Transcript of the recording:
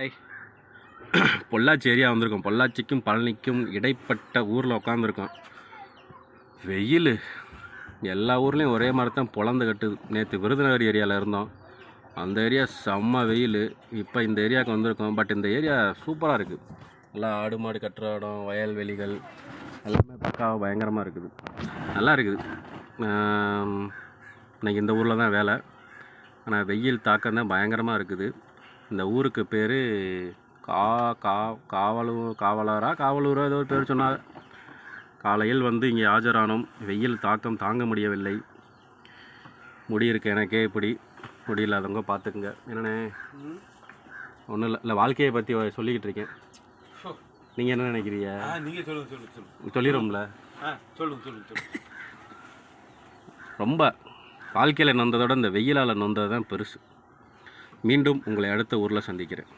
Hi. Pollachi area வந்திருக்கோம். பொள்ளாச்சிக்கும் பழனிக்கும் இடைப்பட்ட ஊரில் உட்காந்துருக்கோம். வெயில் எல்லா ஊர்லேயும் ஒரே மாதிரி தான் பொழந்து கட்டுது. நேற்று விருதுநகர் ஏரியாவில் இருந்தோம். அந்த ஏரியா செம்ம வெயில். இப்போ இந்த ஏரியாவுக்கு வந்திருக்கோம். பட் இந்த ஏரியா சூப்பராக இருக்குது. நல்லா ஆடு மாடு கட்டுற இடம், வயல்வெளிகள் எல்லாமே பக்காவாக பயங்கரமாக இருக்குது. நல்லா இருக்குது. இன்றைக்கி இந்த ஊரில் தான் வேலை. ஆனால் வெயில் தாக்கம் தான் பயங்கரமாக இருக்குது. இந்த ஊருக்கு பேர் காவலூரா ஏதோ ஒரு பேர் சொன்னாங்க. காலையில் வந்து இங்கே ஆஜரானோம். வெயில் தாக்கம் தாங்க முடியவில்லை. முடி இருக்கு எனக்கே, இப்படி முடி இல்லாதவங்க பார்த்துக்குங்க. என்னண்ணே, ஒன்றும் இல்லை வாழ்க்கையை பற்றி சொல்லிக்கிட்டு இருக்கேன். நீங்கள் என்ன நினைக்கிறீங்க? நீங்கள் சொல்லுங்கள். சொல்லிடும்ல. சொல்லுங்கள். ரொம்ப வாழ்க்கையில் நொந்ததோட இந்த வெயிலால் நொந்தது தான் பெருசு. மீண்டும் உங்களை அடுத்த ஊரில் சந்திக்கிறேன்.